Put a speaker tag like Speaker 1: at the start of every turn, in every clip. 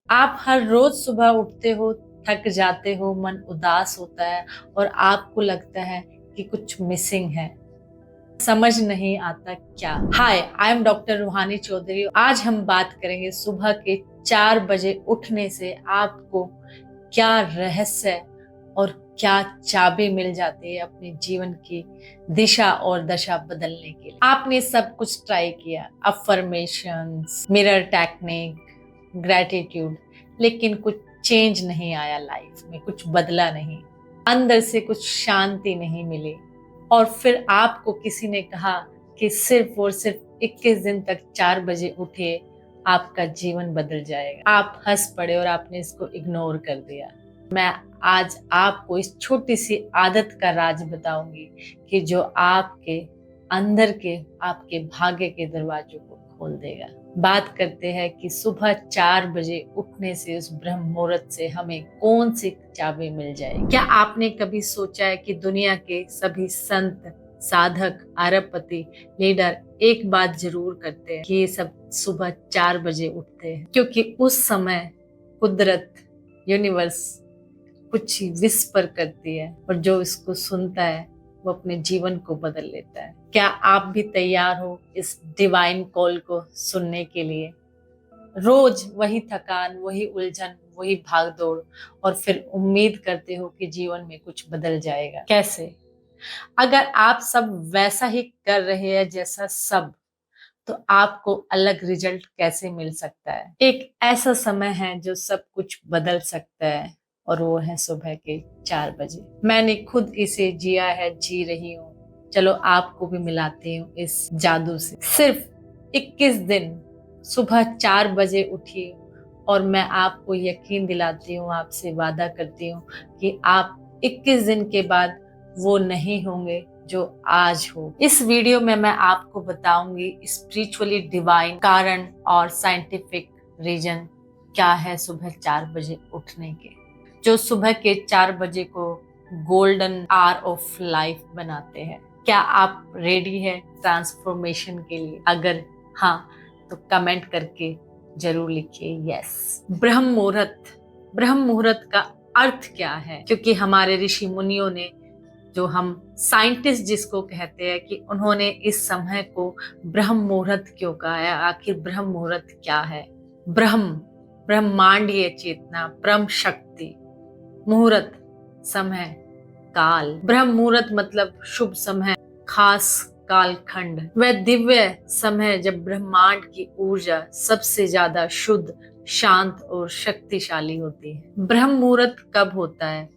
Speaker 1: आप हर रोज सुबह उठते हो, थक जाते हो, मन उदास होता है और आपको लगता है कि कुछ मिसिंग है। समझ नहीं आता क्या। हाय, आई एम डॉक्टर रूहानी चौधरी। आज हम बात करेंगे सुबह के 4 बजे उठने से आपको क्या रहस्य और क्या चाबी मिल जाती है अपने जीवन की दिशा और दशा बदलने के लिए। आपने सब कुछ ट्राई किया, अफर्मेशंस, मिरर टेक्निक, ग्रेटिट्यूड, लेकिन कुछ चेंज नहीं आया, लाइफ में कुछ बदला नहीं, अंदर से कुछ शांति नहीं मिली। और फिर आपको किसी ने कहा कि सिर्फ और सिर्फ 21 दिन तक 4 बजे उठिए, आपका जीवन बदल जाएगा। आप हंस पड़े और आपने इसको इग्नोर कर दिया। मैं आज आपको इस छोटी सी आदत का राज बताऊंगी कि जो आपके अंदर के आपके भाग्य के दरवाजों को खोल देगा। बात करते हैं कि सुबह 4 बजे उठने से, उस ब्रह्म मुहूर्त से हमें कौन सी चाबी मिल जाए। क्या आपने कभी सोचा है कि दुनिया के सभी संत, साधक, अरबपति, लीडर एक बात जरूर करते हैं कि ये सब सुबह 4 बजे उठते हैं, क्योंकि उस समय कुदरत, यूनिवर्स कुछ विस्पर करती है और जो इसको सुनता है वो अपने जीवन को बदल लेता है। क्या आप भी तैयार हो इस डिवाइन कॉल को सुनने के लिए? रोज वही थकान, वही उलझन, वही भागदौड़, और फिर उम्मीद करते हो कि जीवन में कुछ बदल जाएगा। कैसे? अगर आप सब वैसा ही कर रहे हैं जैसा सब, तो आपको अलग रिजल्ट कैसे मिल सकता है? एक ऐसा समय है जो सब कुछ बदल सकता है, और वो है सुबह के 4 बजे। मैंने खुद इसे जिया है, जी रही हूँ। चलो आपको भी मिलाती हूँ इस जादू से। सिर्फ 21 दिन सुबह 4 बजे उठिए और मैं आपको यकीन दिलाती हूँ, आपसे वादा करती हूँ कि आप 21 दिन के बाद वो नहीं होंगे जो आज हो। इस वीडियो में मैं आपको बताऊंगी स्पिरिचुअली डिवाइन कारण और साइंटिफिक रीजन क्या है सुबह 4 बजे उठने के, जो सुबह के 4 बजे को गोल्डन आवर ऑफ लाइफ बनाते हैं। क्या आप रेडी है ट्रांसफॉर्मेशन के लिए? अगर हाँ तो कमेंट करके जरूर लिखिए यस। ब्रह्म मुहूर्त, ब्रह्म मुहूर्त का अर्थ क्या है? क्योंकि हमारे ऋषि मुनियों ने, जो हम साइंटिस्ट जिसको कहते हैं, कि उन्होंने इस समय को ब्रह्म मुहूर्त क्यों कहा है। आखिर ब्रह्म मुहूर्त क्या है? ब्रह्म, ब्रह्मांडीय चेतना, ब्रह्म शक्ति, मुहूर्त समय, काल। ब्रह्म मुहूर्त मतलब शुभ समय, खास कालखंड, वह दिव्य समय जब ब्रह्मांड की ऊर्जा सबसे ज्यादा शुद्ध, शांत और शक्तिशाली होती है। ब्रह्म मुहूर्त कब होता है?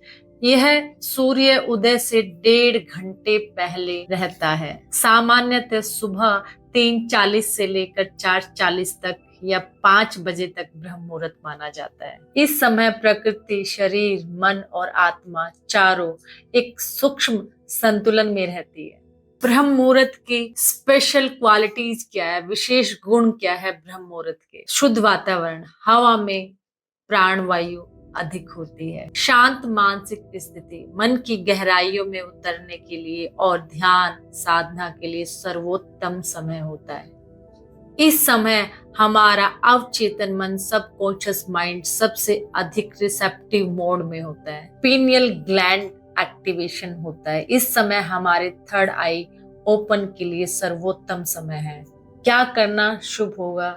Speaker 1: यह सूर्य उदय से 1.5 घंटे पहले रहता है। सामान्यतः सुबह 3:40 से लेकर 4:40 तक या 5 बजे तक ब्रह्म मुहूर्त माना जाता है। इस समय प्रकृति, शरीर, मन और आत्मा चारों एक सूक्ष्म संतुलन में रहती है। ब्रह्म मुहूर्त की स्पेशल क्वालिटीज क्या है, विशेष गुण क्या है ब्रह्म मुहूर्त के? शुद्ध वातावरण, हवा में प्राणवायु अधिक होती है। शांत मानसिक स्थिति, मन की गहराइयों में उतरने के लिए और ध्यान साधना के लिए सर्वोत्तम समय होता है। इस समय हमारा अवचेतन मन, सबकॉन्शियस माइंड सबसे अधिक रिसेप्टिव मोड में होता है। पीनियल ग्लैंड एक्टिवेशन होता है। इस समय हमारे थर्ड आई ओपन के लिए सर्वोत्तम समय है। क्या करना शुभ होगा?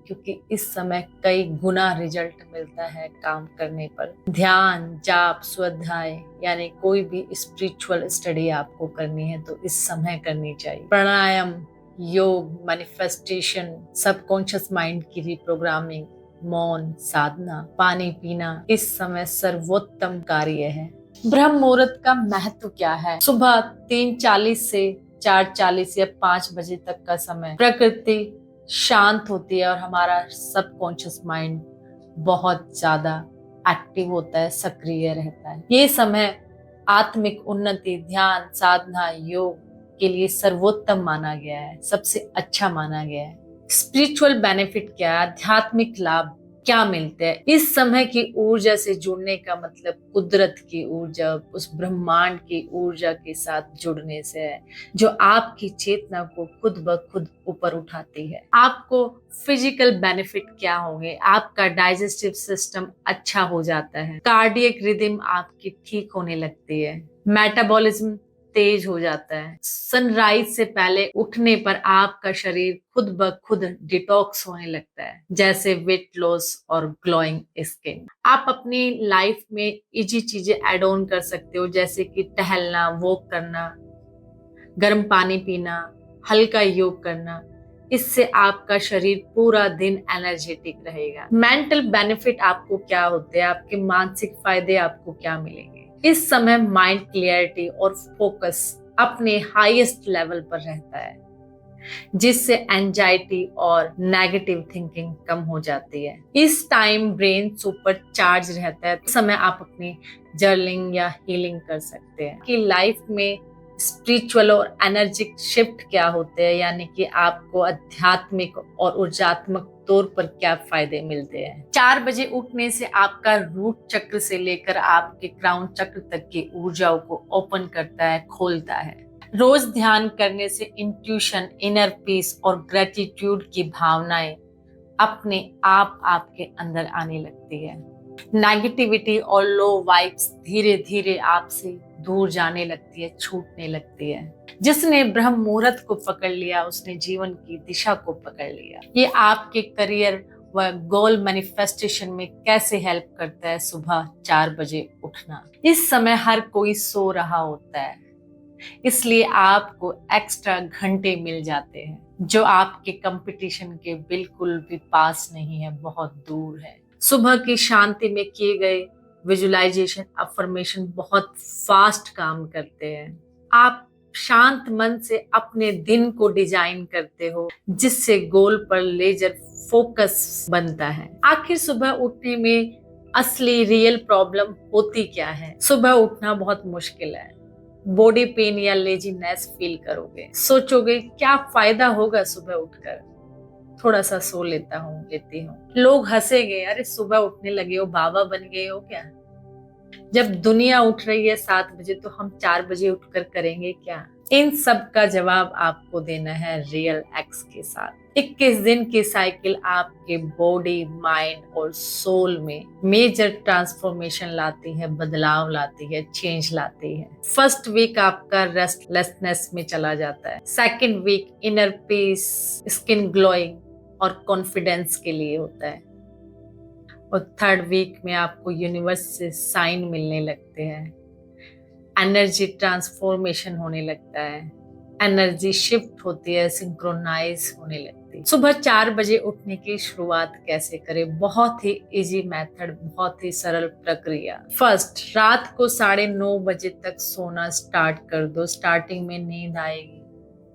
Speaker 1: क्योंकि इस समय कई गुना रिजल्ट मिलता है काम करने पर। ध्यान, जाप, स्वाध्याय, यानी कोई भी स्पिरिचुअल स्टडी आपको करनी है तो इस समय करनी चाहिए। प्राणायाम, योग, मैनिफेस्टेशन, सबकॉन्शियस माइंड की रिप्रोग्रामिंग, मौन साधना, पानी पीना इस समय सर्वोत्तम कार्य है। ब्रह्म मुहूर्त का महत्व क्या है? सुबह 3:40 से 4:40 या 5 बजे तक का समय प्रकृति शांत होती है और हमारा सबकॉन्शियस माइंड बहुत ज्यादा एक्टिव होता है, सक्रिय रहता है। ये समय आत्मिक उन्नति, ध्यान, साधना, योग के लिए सर्वोत्तम माना गया है, सबसे अच्छा माना गया है। स्पिरिचुअल बेनिफिट क्या है? आध्यात्मिक लाभ, क्या मिलते हैं। इस समय की ऊर्जा से जुड़ने का मतलब कुदरत की ऊर्जा, उस ब्रह्मांड की ऊर्जा के साथ जुड़ने से है, जो आपकी चेतना को खुद ब खुद ऊपर उठाती है। आपको फिजिकल बेनिफिट क्या होंगे? आपका डाइजेस्टिव सिस्टम अच्छा हो जाता है, कार्डियक रिदम आपकी ठीक होने लगती है, मेटाबॉलिज्म तेज हो जाता है, सनराइज से पहले उठने पर आपका शरीर खुद ब खुद डिटॉक्स होने लगता है, जैसे वेट लॉस और ग्लोइंग स्किन। आप अपनी लाइफ में इजी चीजें ऐड ऑन कर सकते हो, जैसे कि टहलना, वॉक करना, गर्म पानी पीना, हल्का योग करना। इससे आपका शरीर पूरा दिन एनर्जेटिक रहेगा। मेंटल बेनिफिट आपको क्या होते हैं? आपके मानसिक फायदे आपको क्या मिलेंगे? इस समय माइंड क्लियरिटी और फोकस अपने हाईएस्ट लेवल पर रहता है, जिससे एंजाइटी और नेगेटिव थिंकिंग कम हो जाती है। इस टाइम ब्रेन सुपर चार्ज रहता है। इस समय आप अपनी जर्नलिंग या हीलिंग कर सकते हैं। कि लाइफ में स्पिरिचुअल और एनर्जिक शिफ्ट क्या होते हैं, यानी कि आपको आध्यात्मिक और ऊर्जात्मक तौर पर क्या फायदे मिलते हैं। 4 बजे उठने से आपका रूट चक्र से लेकर आपके क्राउन चक्र तक की ऊर्जाओं को ओपन करता है, खोलता है। रोज ध्यान करने से इंट्यूशन, इनर पीस और ग्रेटिट्यूड की भावनाएं अपने आप आपके अंदर आने लगती है। नेगेटिविटी और लो वाइब्स धीरे धीरे आपसे दूर जाने लगती है, छूटने लगती है। जिसने ब्रह्म मुहूर्त को पकड़ लिया, उसने जीवन की दिशा को पकड़ लिया। ये आपके करियर व गोल मैनिफेस्टेशन में कैसे हेल्प करता है? सुबह 4 बजे उठना। इस समय हर कोई सो रहा होता है, इसलिए आपको एक्स्ट्रा घंटे मिल जाते हैं, जो आपके कंपटीशन के बिल्कुल भी पास नहीं है, बहुत दूर है। सुबह की शांति में किए गए विजुअलाइजेशन, अफर्मेशन बहुत फास्ट काम करते हैं। आप शांत मन से अपने दिन को डिजाइन करते हो, जिससे गोल पर लेजर फोकस बनता है। आखिर सुबह उठने में असली रियल प्रॉब्लम होती क्या है? सुबह उठना बहुत मुश्किल है। बॉडी पेन या लेजीनेस फील करोगे, सोचोगे क्या फायदा होगा सुबह उठकर, थोड़ा सा सो लेती हूँ। लोग हंसेंगे, अरे सुबह उठने लगे हो, बाबा बन गए हो क्या? जब दुनिया उठ रही है 7 बजे, तो हम 4 बजे उठकर करेंगे क्या? इन सब का जवाब आपको देना है रियल एक्स के साथ। 21 दिन की साइकिल आपके बॉडी, माइंड और सोल में मेजर ट्रांसफॉर्मेशन लाती है, बदलाव लाती है, चेंज लाती है। फर्स्ट वीक आपका रेस्टलेसनेस में चला जाता है। Second week inner peace, skin glowing और कॉन्फिडेंस के लिए होता है। और थर्ड वीक में आपको यूनिवर्स से साइन मिलने लगते हैं, एनर्जी ट्रांसफॉर्मेशन होने लगता है, एनर्जी शिफ्ट होती है, सिंक्रोनाइज होने लगती है। सुबह 4 बजे उठने की शुरुआत कैसे करें? बहुत ही इजी मेथड, बहुत ही सरल प्रक्रिया। फर्स्ट, रात को 9:30 बजे तक सोना स्टार्ट कर दो। स्टार्टिंग में नींद आएगी,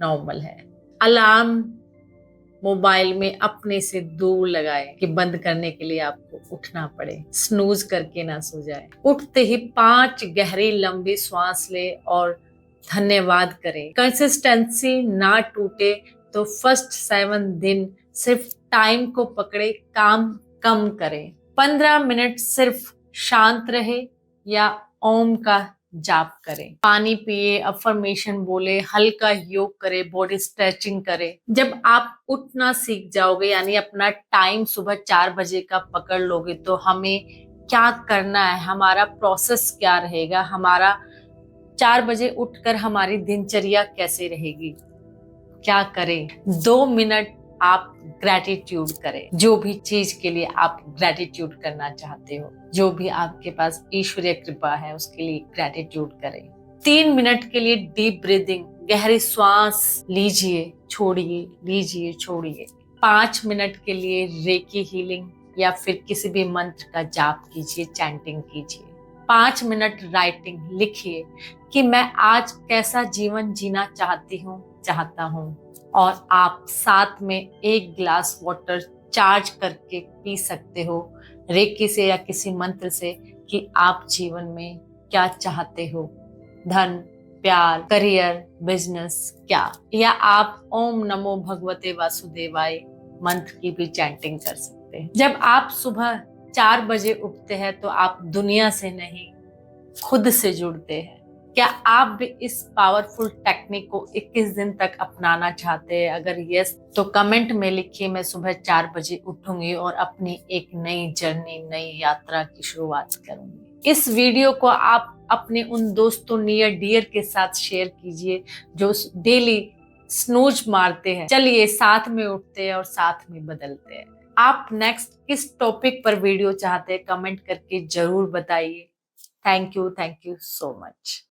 Speaker 1: नॉर्मल है। अलार्म मोबाइल में अपने से दूर लगाए कि बंद करने के लिए आपको उठना पड़े। स्नूज करके ना सो जाए। उठते ही 5 गहरी लंबी सांस ले और धन्यवाद करें। कंसिस्टेंसी ना टूटे तो फर्स्ट 7 दिन सिर्फ टाइम को पकड़े, काम कम करें। 15 मिनट सिर्फ शांत रहे या ओम का जाप करें। पानी पिए, अफर्मेशन बोले, हल्का योग करे, बॉडी स्ट्रेचिंग करे। जब आप उठना सीख जाओगे, यानी अपना टाइम सुबह 4 बजे का पकड़ लोगे, तो हमें क्या करना है, हमारा प्रोसेस क्या रहेगा, हमारा 4 बजे उठकर हमारी दिनचर्या कैसे रहेगी, क्या करें। 2 मिनट आप ग्रेटिट्यूड करें, जो भी चीज के लिए आप ग्रेटिट्यूड करना चाहते हो, जो भी आपके पास ईश्वरीय कृपा है, उसके लिए ग्रेटिट्यूड करें। 3 मिनट के लिए डीप ब्रीदिंग, गहरी सांस लीजिए, छोड़िए, लीजिए, छोड़िए। 5 मिनट के लिए रेकी हीलिंग या फिर किसी भी मंत्र का जाप कीजिए, चैंटिंग कीजिए। 5 मिनट राइटिंग, लिखिए कि मैं आज कैसा जीवन जीना चाहता हूँ। और आप साथ में 1 ग्लास वाटर चार्ज करके पी सकते हो, रेकी से या किसी मंत्र से, कि आप जीवन में क्या चाहते हो, धन, प्यार, करियर, बिजनेस, क्या। या आप ओम नमो भगवते वासुदेवाय मंत्र की भी चैंटिंग कर सकते करते हैं। जब आप सुबह 4 बजे उठते हैं तो आप दुनिया से नहीं, खुद से जुड़ते हैं। क्या आप भी इस पावरफुल टेक्निक को 21 दिन तक अपनाना चाहते हैं? अगर यस तो कमेंट में लिखिए, मैं सुबह 4 बजे उठूंगी और अपनी एक नई जर्नी, नई यात्रा की शुरुआत करूंगी। इस वीडियो को आप अपने उन दोस्तों नियर डियर के साथ शेयर कीजिए जो डेली स्नूज मारते हैं। चलिए साथ में उठते हैं और साथ में बदलते हैं। आप नेक्स्ट किस टॉपिक पर वीडियो चाहते हैं कमेंट करके जरूर बताइए। Thank you so much.